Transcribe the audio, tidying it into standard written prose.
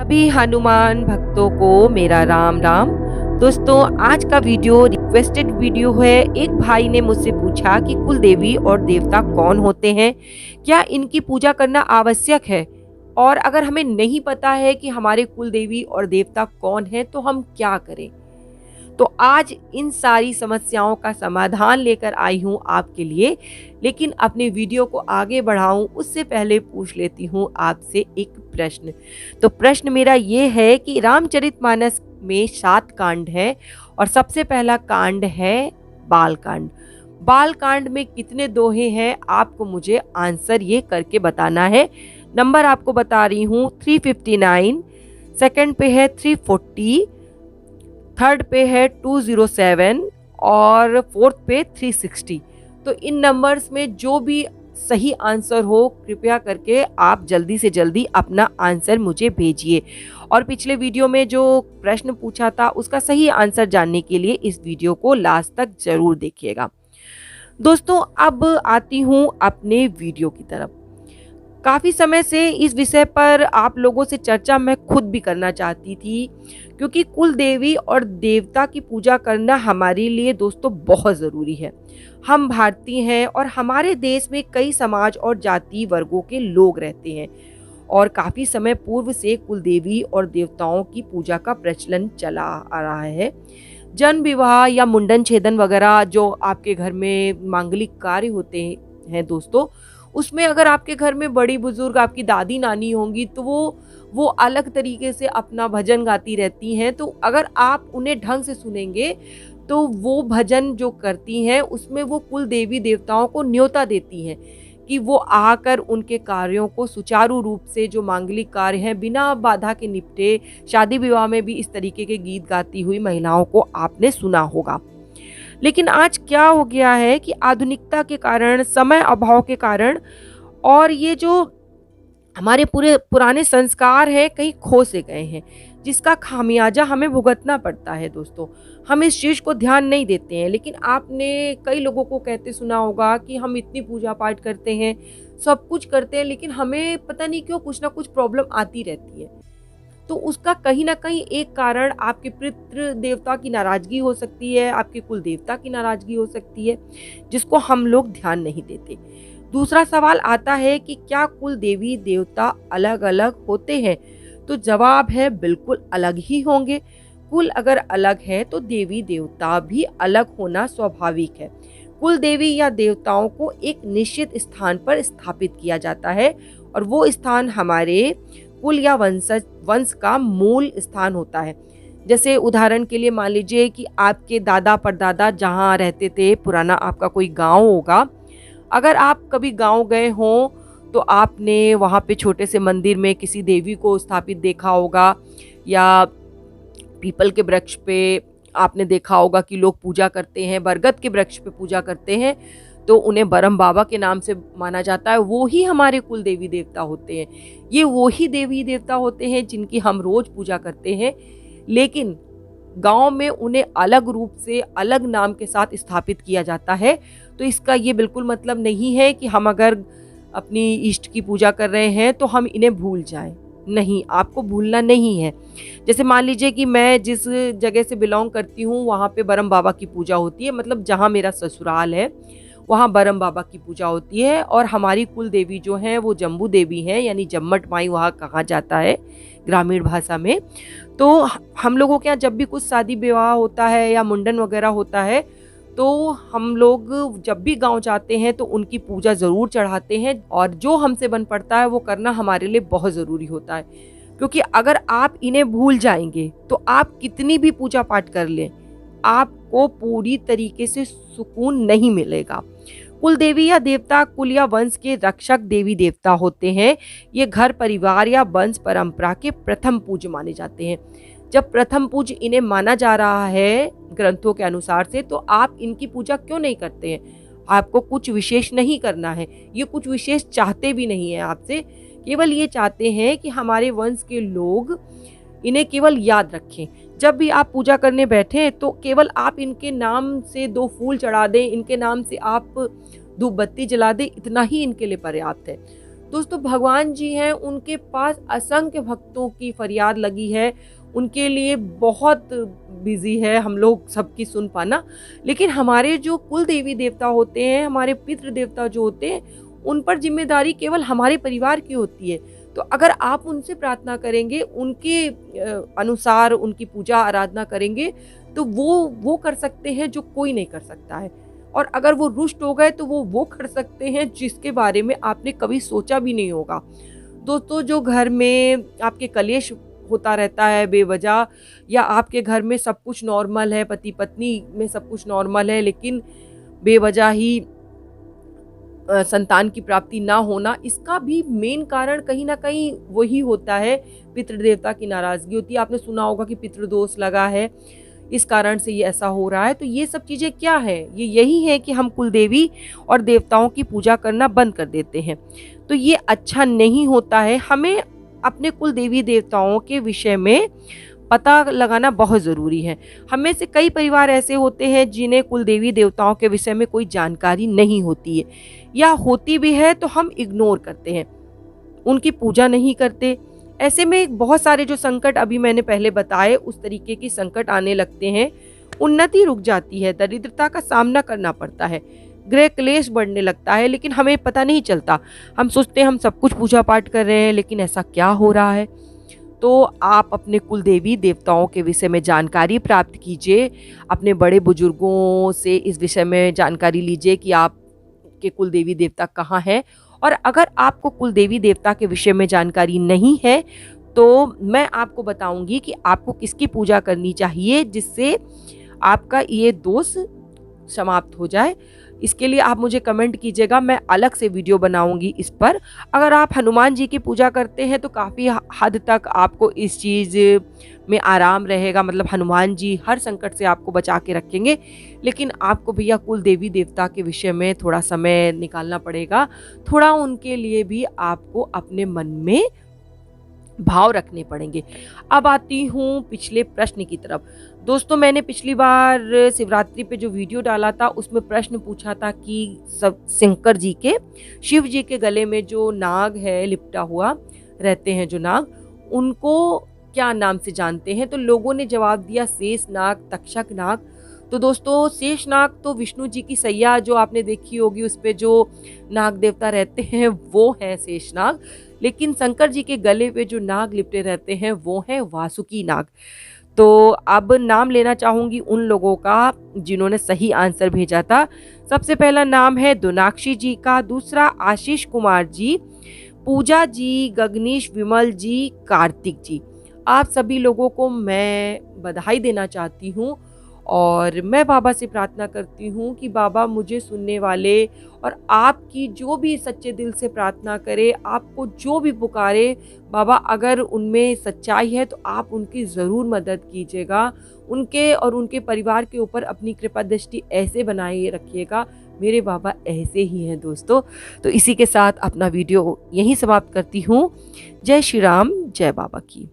सभी हनुमान भक्तों को मेरा राम राम। दोस्तों, आज का वीडियो रिक्वेस्टेड वीडियो है। एक भाई ने मुझसे पूछा कि कुल देवी और देवता कौन होते हैं, क्या इनकी पूजा करना आवश्यक है, और अगर हमें नहीं पता है कि हमारे कुल देवी और देवता कौन है तो हम क्या करें। तो आज इन सारी समस्याओं का समाधान लेकर आई हूँ आपके लिए। लेकिन अपने वीडियो को आगे बढ़ाऊं उससे पहले पूछ लेती हूँ आपसे एक प्रश्न। तो प्रश्न मेरा ये है कि रामचरितमानस में 7 कांड है और सबसे पहला कांड है बाल कांड। बाल कांड में कितने दोहे हैं, आपको मुझे आंसर ये करके बताना है। नंबर आपको बता रही हूँ 359, सेकंड पे है 340, थर्ड पे है 207 और फोर्थ पे 360। तो इन नंबर्स में जो भी सही आंसर हो कृपया करके आप जल्दी से जल्दी अपना आंसर मुझे भेजिए। और पिछले वीडियो में जो प्रश्न पूछा था उसका सही आंसर जानने के लिए इस वीडियो को लास्ट तक जरूर देखिएगा। दोस्तों, अब आती हूँ अपने वीडियो की तरफ। काफ़ी समय से इस विषय पर आप लोगों से चर्चा मैं खुद भी करना चाहती थी, क्योंकि कुल देवी और देवता की पूजा करना हमारे लिए दोस्तों बहुत ज़रूरी है। हम भारतीय हैं और हमारे देश में कई समाज और जाति वर्गों के लोग रहते हैं, और काफ़ी समय पूर्व से कुल देवी और देवताओं की पूजा का प्रचलन चला आ रहा है। जन्म विवाह या मुंडन छेदन वगैरह जो आपके घर में मांगलिक कार्य होते हैं दोस्तों, उसमें अगर आपके घर में बड़ी बुजुर्ग आपकी दादी नानी होंगी तो वो अलग तरीके से अपना भजन गाती रहती हैं। तो अगर आप उन्हें ढंग से सुनेंगे तो वो भजन जो करती हैं उसमें वो कुल देवी देवताओं को न्योता देती हैं कि वो आकर उनके कार्यों को सुचारू रूप से, जो मांगलिक कार्य हैं, बिना बाधा के निपटे। शादी विवाह में भी इस तरीके के गीत गाती हुई महिलाओं को आपने सुना होगा। लेकिन आज क्या हो गया है कि आधुनिकता के कारण, समय अभाव के कारण, और ये जो हमारे पूरे पुराने संस्कार हैं कहीं खो से गए हैं, जिसका खामियाजा हमें भुगतना पड़ता है। दोस्तों, हम इस चीज़ को ध्यान नहीं देते हैं। लेकिन आपने कई लोगों को कहते सुना होगा कि हम इतनी पूजा पाठ करते हैं, सब कुछ करते हैं, लेकिन हमें पता नहीं क्यों कुछ ना कुछ प्रॉब्लम आती रहती है। तो उसका कहीं ना कहीं एक कारण आपके पितृ देवता की नाराजगी हो सकती है, आपके कुल देवता की नाराजगी हो सकती है, जिसको हम लोग ध्यान नहीं देते। दूसरा सवाल आता है कि क्या कुल देवी देवता अलग अलग होते हैं? तो जवाब है बिल्कुल अलग ही होंगे। कुल अगर अलग है तो देवी देवता भी अलग होना स्वाभाविक है। कुल देवी या देवताओं को एक निश्चित स्थान पर स्थापित किया जाता है, और वो स्थान हमारे कुल या वंश का मूल स्थान होता है। जैसे उदाहरण के लिए मान लीजिए कि आपके दादा परदादा जहाँ रहते थे, पुराना आपका कोई गांव होगा। अगर आप कभी गांव गए हों तो आपने वहाँ पे छोटे से मंदिर में किसी देवी को स्थापित देखा होगा, या पीपल के वृक्ष पे आपने देखा होगा कि लोग पूजा करते हैं, बरगद के वृक्ष पे पूजा करते हैं, तो उन्हें बरम बाबा के नाम से माना जाता है। वो ही हमारे कुल देवी देवता होते हैं। ये वो ही देवी देवता होते हैं जिनकी हम रोज पूजा करते हैं। लेकिन गांव में उन्हें अलग रूप से, अलग नाम के साथ स्थापित किया जाता है। तो इसका ये बिल्कुल मतलब नहीं है कि हम अगर अपनी इष्ट की पूजा कर रहे हैं तो हम इन्हें भूल जाएं। नहीं, आपको भूलना नहीं है। जैसे मान लीजिए कि मैं जिस जगह से बिलोंग करती हूँ वहाँ पे बरम बाबा की पूजा होती है, मतलब जहाँ मेरा ससुराल है वहाँ बरम बाबा की पूजा होती है। और हमारी कुल देवी जो हैं वो जम्बू देवी हैं, यानी जम्मट माई वहाँ कहा जाता है ग्रामीण भाषा में। तो हम लोगों के यहाँ जब भी कुछ शादी विवाह होता है या मुंडन वगैरह होता है तो हम लोग जब भी गांव जाते हैं तो उनकी पूजा ज़रूर चढ़ाते हैं, और जो हमसे बन पड़ता है वो करना हमारे लिए बहुत ज़रूरी होता है। क्योंकि अगर आप इन्हें भूल जाएंगे तो आप कितनी भी पूजा पाठ कर लें, आपको पूरी तरीके से सुकून नहीं मिलेगा। कुल देवी या देवता कुल या वंश के रक्षक देवी देवता होते हैं। ये घर परिवार या वंश परंपरा के प्रथम पूज्य माने जाते हैं। जब प्रथम पूज्य इन्हें माना जा रहा है ग्रंथों के अनुसार से, तो आप इनकी पूजा क्यों नहीं करते हैं? आपको कुछ विशेष नहीं करना है, ये कुछ विशेष चाहते भी नहीं है आपसे। केवल ये चाहते हैं कि हमारे वंश के लोग इन्हें केवल याद रखें। जब भी आप पूजा करने बैठे तो केवल आप इनके नाम से 2 फूल चढ़ा दें, इनके नाम से आप धूप बत्ती जला दें, इतना ही इनके लिए पर्याप्त है। दोस्तों भगवान जी हैं, उनके पास असंख्य भक्तों की फरियाद लगी है, उनके लिए बहुत बिजी है हम लोग सबकी सुन पाना। लेकिन हमारे जो कुल देवी देवता होते हैं, हमारे पितृ देवता जो होते हैं, उन पर जिम्मेदारी केवल हमारे परिवार की होती है। तो अगर आप उनसे प्रार्थना करेंगे, उनके अनुसार उनकी पूजा आराधना करेंगे, तो वो कर सकते हैं जो कोई नहीं कर सकता है। और अगर वो रुष्ट हो गए तो वो कर सकते हैं जिसके बारे में आपने कभी सोचा भी नहीं होगा। दोस्तों जो घर में आपके कलेश होता रहता है बेवजह, या आपके घर में सब कुछ नॉर्मल है, पति पत्नी में सब कुछ नॉर्मल है, लेकिन बेवजह ही संतान की प्राप्ति ना होना, इसका भी मेन कारण कहीं ना कहीं वही होता है, पितृदेवता की नाराजगी होती है। आपने सुना होगा कि पितृदोष लगा है, इस कारण से ये ऐसा हो रहा है। तो ये सब चीज़ें क्या है, ये यही है कि हम कुल देवी और देवताओं की पूजा करना बंद कर देते हैं। तो ये अच्छा नहीं होता है। हमें अपने कुल देवी देवताओं के विषय में पता लगाना बहुत ज़रूरी है। हम में से कई परिवार ऐसे होते हैं जिन्हें कुल देवी देवताओं के विषय में कोई जानकारी नहीं होती है, या होती भी है तो हम इग्नोर करते हैं, उनकी पूजा नहीं करते। ऐसे में बहुत सारे जो संकट अभी मैंने पहले बताए, उस तरीके की संकट आने लगते हैं। उन्नति रुक जाती है, दरिद्रता का सामना करना पड़ता है, गृह क्लेश बढ़ने लगता है, लेकिन हमें पता नहीं चलता। हम सोचते हैं हम सब कुछ पूजा पाठ कर रहे हैं, लेकिन ऐसा क्या हो रहा है। तो आप अपने कुल देवी देवताओं के विषय में जानकारी प्राप्त कीजिए, अपने बड़े बुजुर्गों से इस विषय में जानकारी लीजिए कि आपके कुल देवी देवता कहाँ हैं। और अगर आपको कुल देवी देवता के विषय में जानकारी नहीं है, तो मैं आपको बताऊंगी कि आपको किसकी पूजा करनी चाहिए जिससे आपका ये दोष समाप्त हो जाए। इसके लिए आप मुझे कमेंट कीजिएगा, मैं अलग से वीडियो बनाऊंगी इस पर। अगर आप हनुमान जी की पूजा करते हैं तो काफ़ी हद तक आपको इस चीज़ में आराम रहेगा, मतलब हनुमान जी हर संकट से आपको बचा के रखेंगे। लेकिन आपको भैया कुल देवी देवता के विषय में थोड़ा समय निकालना पड़ेगा, थोड़ा उनके लिए भी आपको अपने मन में भाव रखने पड़ेंगे। अब आती हूँ पिछले प्रश्न की तरफ। दोस्तों मैंने पिछली बार शिवरात्रि पे जो वीडियो डाला था उसमें प्रश्न पूछा था कि सब शंकर जी के, शिव जी के गले में जो नाग है लिपटा हुआ रहते हैं जो नाग, उनको क्या नाम से जानते हैं। तो लोगों ने जवाब दिया शेष नाग, तक्षक नाग। तो दोस्तों शेष नाग तो विष्णु जी की सैया जो आपने देखी होगी उस पे जो नाग देवता रहते हैं वो है शेष नाग। लेकिन शंकर जी के गले पे जो नाग लिपटे रहते हैं वो है वासुकी नाग। तो अब नाम लेना चाहूँगी उन लोगों का जिन्होंने सही आंसर भेजा था। सबसे पहला नाम है दोनाक्षी जी का, दूसरा आशीष कुमार जी, पूजा जी, गगनीश विमल जी, कार्तिक जी। आप सभी लोगों को मैं बधाई देना चाहती हूँ और मैं बाबा से प्रार्थना करती हूँ कि बाबा मुझे सुनने वाले और आपकी जो भी सच्चे दिल से प्रार्थना करे, आपको जो भी पुकारे, बाबा अगर उनमें सच्चाई है तो आप उनकी ज़रूर मदद कीजिएगा। उनके और उनके परिवार के ऊपर अपनी कृपा दृष्टि ऐसे बनाए रखिएगा। मेरे बाबा ऐसे ही हैं दोस्तों। तो इसी के साथ अपना वीडियो यहीं समाप्त करती हूँ। जय श्री राम, जय बाबा की।